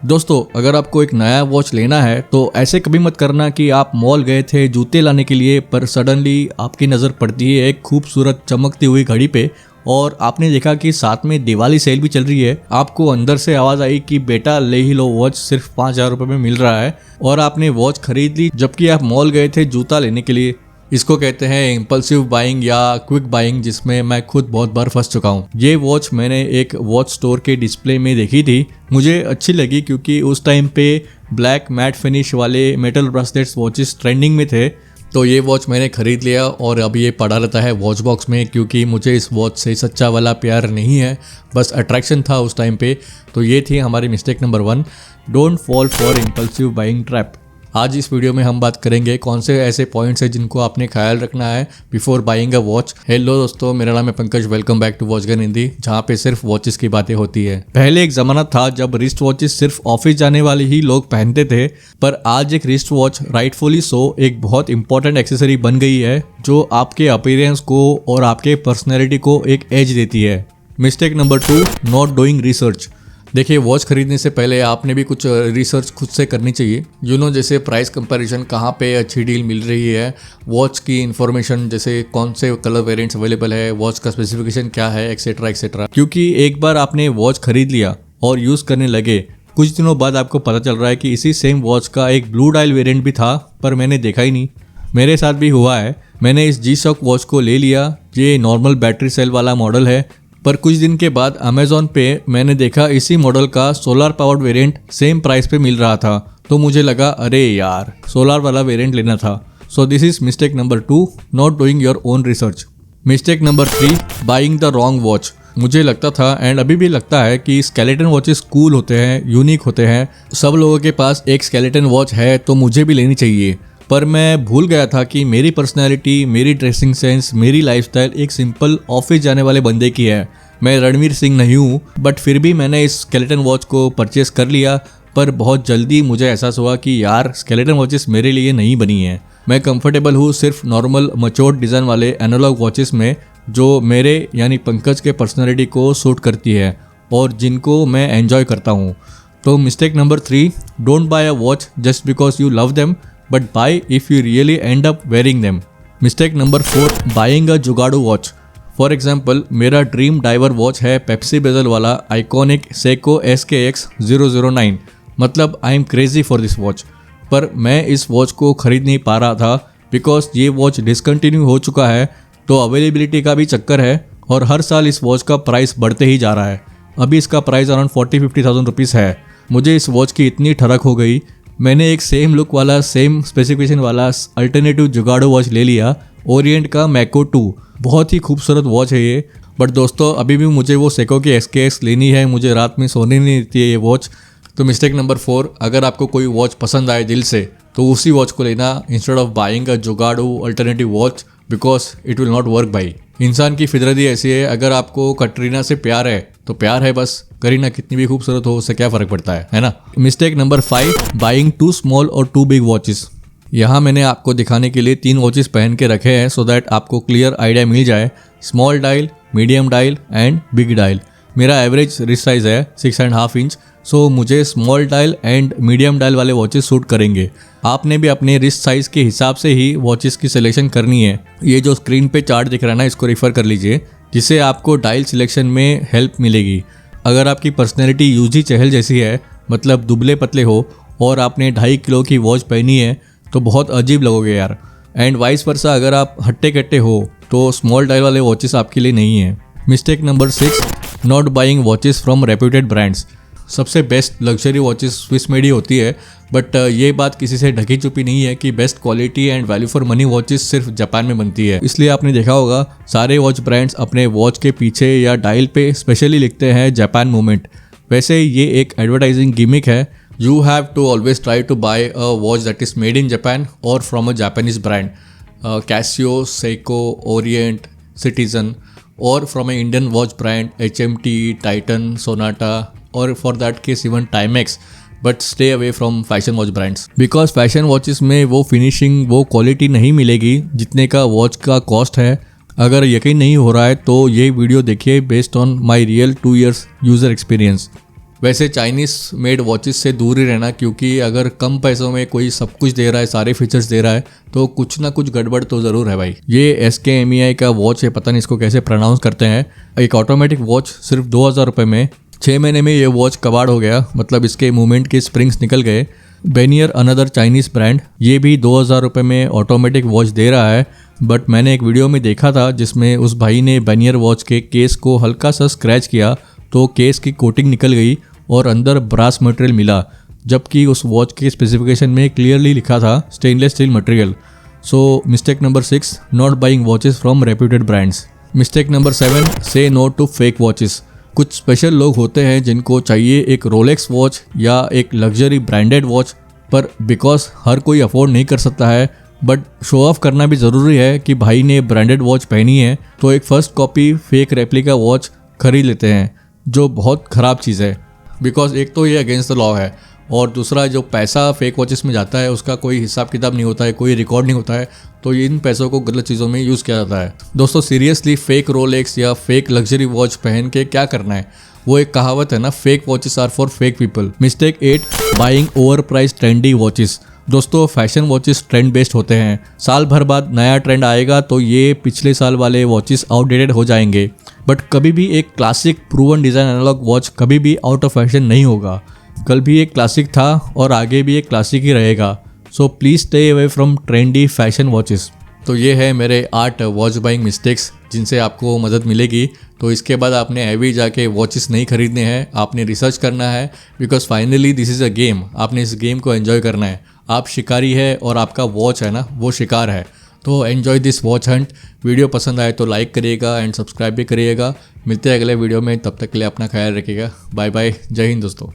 दोस्तों, अगर आपको एक नया वॉच लेना है तो ऐसे कभी मत करना कि आप मॉल गए थे जूते लाने के लिए, पर सडनली आपकी नज़र पड़ती है एक खूबसूरत चमकती हुई घड़ी पे और आपने देखा कि साथ में दिवाली सेल भी चल रही है। आपको अंदर से आवाज़ आई कि बेटा ले ही लो, वॉच सिर्फ 5,000 रुपये में मिल रहा है, और आपने वॉच खरीद ली जबकि आप मॉल गए थे जूता लेने के लिए। इसको कहते हैं इम्पल्सिव बाइंग या क्विक बाइंग, जिसमें मैं खुद बहुत बार फंस चुका हूँ। ये वॉच मैंने एक वॉच स्टोर के डिस्प्ले में देखी थी, मुझे अच्छी लगी क्योंकि उस टाइम पे ब्लैक मैट फिनिश वाले मेटल ब्रेसलेट्स वॉचेस ट्रेंडिंग में थे। तो ये वॉच मैंने ख़रीद लिया और अब ये पड़ा रहता है वॉच बॉक्स में, क्योंकि मुझे इस वॉच से सच्चा वाला प्यार नहीं है, बस अट्रैक्शन था उस टाइम पे। तो ये थी हमारी mistake number 1, don't fall for impulsive buying trap. आज इस वीडियो में हम बात करेंगे कौन से ऐसे पॉइंट्स हैं जिनको आपने ख्याल रखना है before buying a watch. Hello दोस्तों, मेरा नाम है Pankaj, welcome back to watch gun Hindi, जहाँ पे सिर्फ वॉचेस की बातें होती है। पहले एक ज़माना था जब रिस्ट वॉचेस सिर्फ ऑफिस जाने वाले ही लोग पहनते थे, पर आज एक रिस्ट वॉच राइटफुली सो एक बहुत इंपॉर्टेंट एक्सेसरी बन गई है जो आपके अपीयरेंस को और आपके पर्सनैलिटी को एक एज देती है। Mistake number 2, not doing research. देखिए, वॉच खरीदने से पहले आपने भी कुछ रिसर्च खुद से करनी चाहिए। जैसे प्राइस कंपैरिजन, कहाँ पे अच्छी डील मिल रही है, वॉच की इन्फॉर्मेशन जैसे कौन से कलर वेरिएंट्स अवेलेबल है, वॉच का स्पेसिफिकेशन क्या है, एक्सेट्रा एक्सेट्रा। क्योंकि एक बार आपने वॉच खरीद लिया और यूज़ करने लगे, कुछ दिनों बाद आपको पता चल रहा है कि इसी सेम वॉच का एक ब्लू डायल वेरिएंट भी था पर मैंने देखा ही नहीं। मेरे साथ भी हुआ है। मैंने इस G-Shock वॉच को ले लिया, ये नॉर्मल बैटरी सेल वाला मॉडल है, पर कुछ दिन के बाद अमेज़ॉन पे मैंने देखा इसी मॉडल का solar powered variant same price पे मिल रहा था। तो मुझे लगा अरे यार, सोलर वाला वेरिएंट लेना था। So this is mistake number 2, not doing your own research. Mistake number 3, buying the wrong watch. मुझे लगता था एंड अभी भी लगता है कि स्केलेटन वॉचेस कूल होते हैं, यूनिक होते हैं। सब लोगों के पास एक स्केलेटन वॉच है तो मुझे भी लेनी चाहिए, पर मैं भूल गया था कि मेरी पर्सनैलिटी, मेरी ड्रेसिंग सेंस, मेरी लाइफस्टाइल एक सिंपल ऑफिस जाने वाले बंदे की है। मैं रणवीर सिंह नहीं हूँ, बट फिर भी मैंने इस स्केलेटन वॉच को परचेस कर लिया। पर बहुत जल्दी मुझे एहसास हुआ कि यार, स्केलेटन वॉचेस मेरे लिए नहीं बनी है। मैं कंफर्टेबल हूँ सिर्फ नॉर्मल मच्योर्ड डिज़ाइन वाले एनालॉग वॉचेस में, जो मेरे यानी पंकज के पर्सनैलिटी को सूट करती है और जिनको मैं एंजॉय करता हूँ। तो mistake number 3, don't buy a watch just because you love them, but buy if you really end up wearing them. Mistake number 4, buying a जुगाड़ू वॉच। फॉर एग्जाम्पल, मेरा ड्रीम डाइवर वॉच है Pepsi bezel वाला iconic Seiko SKX 009। मतलब I am crazy for this watch, पर मैं इस watch को खरीद नहीं पा रहा था बिकॉज ये वॉच डिसकंटिन्यू हो चुका है। तो अवेलेबिलिटी का भी चक्कर है और हर साल इस वॉच का प्राइस बढ़ते ही जा रहा है। अभी इसका प्राइस अराउंड 40-50,000 रुपीज़ है। मुझे इस वॉच की इतनी ठरक हो गई, मैंने एक सेम लुक वाला, सेम स्पेसिफिकेशन वाला अल्टरनेटिव जुगाड़ो वॉच ले लिया, ओरिएंट का मैको 2। बहुत ही खूबसूरत वॉच है ये। बट दोस्तों, अभी भी मुझे वो सेको की SKX लेनी है, मुझे रात में सोने नहीं देती है ये वॉच। तो मिस्टेक नंबर 4, अगर आपको कोई वॉच पसंद आए दिल से तो उसी वॉच को लेना इंस्टेड ऑफ बाइंग अ जुगाड़ो alternative watch, because it will not work भाई। इंसान की फितरत ही ऐसी है, अगर आपको कटरीना से प्यार है तो प्यार है बस, करीना कितनी भी खूबसूरत हो उससे क्या फ़र्क पड़ता है ना। Mistake number 5, buying too small और टू बिग वॉचेस। यहाँ मैंने आपको दिखाने के लिए 3 वॉचेस पहन के रखे हैं सो दैट आपको क्लियर आइडिया मिल जाए। Small dial, medium dial and big dial. मेरा एवरेज रिस्ट साइज़ है 6.5 इंच, सो मुझे small dial and medium dial वाले वॉचेस सूट करेंगे। आपने भी अपने रिस्ट साइज़ के हिसाब से ही वॉचेस की सिलेक्शन करनी है। ये जो स्क्रीन पे चार्ट दिख रहा है ना, इसको रेफर कर लीजिए, जिससे आपको डायल सिलेक्शन में हेल्प मिलेगी। अगर आपकी पर्सनैलिटी यूजी चहल जैसी है, मतलब दुबले पतले हो, और आपने 2.5 किलो की वॉच पहनी है तो बहुत अजीब लगोगे यार। एंड वाइस वर्सा, अगर आप हट्टे कट्टे हो तो स्मॉल डायल वाले वॉचेस आपके लिए नहीं है। Mistake number 6, not buying watches from reputed brands. सबसे best luxury watches Swiss made ही होती है, बट ये बात किसी से ढकी छुपी नहीं है कि best quality and value for money watches सिर्फ जापान में बनती है। इसलिए आपने देखा होगा सारे वॉच ब्रांड्स अपने वॉच के पीछे या डायल पे स्पेशली लिखते हैं जापान मूवमेंट। वैसे ये एक एडवर्टाइजिंग गिमिक है। You have to always try to buy a watch that is made in Japan or from a Japanese brand, Casio, Seiko, Orient, Citizen, or from an Indian watch brand, HMT, Titan, Sonata, or for that case even Timex. But stay away from fashion watch brands because fashion watches में वो finishing, वो quality नहीं मिलेगी जितने का watch का cost है। अगर यकीन नहीं हो रहा है तो ये वीडियो देखिए based on my real 2 years user experience. वैसे चाइनीज़ मेड वॉचेस से दूर ही रहना, क्योंकि अगर कम पैसों में कोई सब कुछ दे रहा है, सारे फीचर्स दे रहा है, तो कुछ ना कुछ गड़बड़ तो ज़रूर है भाई। ये SKMEI का वॉच है, पता नहीं इसको कैसे प्रोनाउंस करते हैं। एक ऑटोमेटिक वॉच सिर्फ 2000 रुपये में। 6 महीने में ये वॉच कबाड़ हो गया, मतलब इसके मूवमेंट के स्प्रिंग्स निकल गए। बेनियर अनदर चाइनीज़ ब्रांड, ये भी 2000 रुपये में ऑटोमेटिक वॉच दे रहा है। बट मैंने एक वीडियो में देखा था जिसमें उस भाई ने बेनियर वॉच के केस को हल्का सा स्क्रैच किया तो केस की कोटिंग निकल गई और अंदर ब्रास मटेरियल मिला, जबकि उस वॉच के स्पेसिफिकेशन में क्लियरली लिखा था stainless steel material. So mistake number 6, not buying watches from reputed brands. Mistake number 7, से नो टू फेक वॉचेस। कुछ स्पेशल लोग होते हैं जिनको चाहिए एक रोलेक्स वॉच या एक लग्जरी ब्रांडेड वॉच, पर बिकॉज हर कोई अफोर्ड नहीं कर सकता है, बट शो ऑफ करना भी ज़रूरी है कि भाई ने ब्रांडेड वॉच पहनी है, तो एक first copy fake replica watch खरीद लेते हैं, जो बहुत ख़राब चीज़ है। बिकॉज एक तो ये अगेंस्ट द लॉ है, और दूसरा जो पैसा फेक वॉचेस में जाता है उसका कोई हिसाब किताब नहीं होता है, कोई रिकॉर्ड नहीं होता है, तो इन पैसों को गलत चीज़ों में यूज़ किया जाता है। दोस्तों सीरियसली फेक रोलेक्स या फेक लग्जरी वॉच पहन के क्या करना है? वो एक कहावत है ना, fake watches are for fake people. Mistake 8, buying over price trendy watches. दोस्तों फैशन वॉचेस ट्रेंड बेस्ड होते हैं, साल भर बाद नया ट्रेंड आएगा तो ये पिछले साल वाले वॉचेस आउटडेटेड हो जाएंगे, बट कभी भी एक classic proven design analog watch कभी भी आउट ऑफ फैशन नहीं होगा। कल भी एक क्लासिक था और आगे भी एक क्लासिक ही रहेगा। So please stay away from trendy fashion watches. तो ये है मेरे 8 वॉच बाइंग मिस्टेक्स जिनसे आपको मदद मिलेगी। तो इसके बाद आपने अभी जाके वॉचेस नहीं खरीदने हैं, आपने रिसर्च करना है, because finally this is a game. आपने इस गेम को एंजॉय करना है। आप शिकारी है और आपका वॉच है ना, वो शिकार है। तो enjoy this watch Hunt. Video पसंद आए तो लाइक करिएगा एंड सब्सक्राइब भी करिएगा। मिलते हैं अगले वीडियो में, तब तक के लिए अपना ख्याल रखिएगा। बाय बाय, जय हिंद दोस्तों।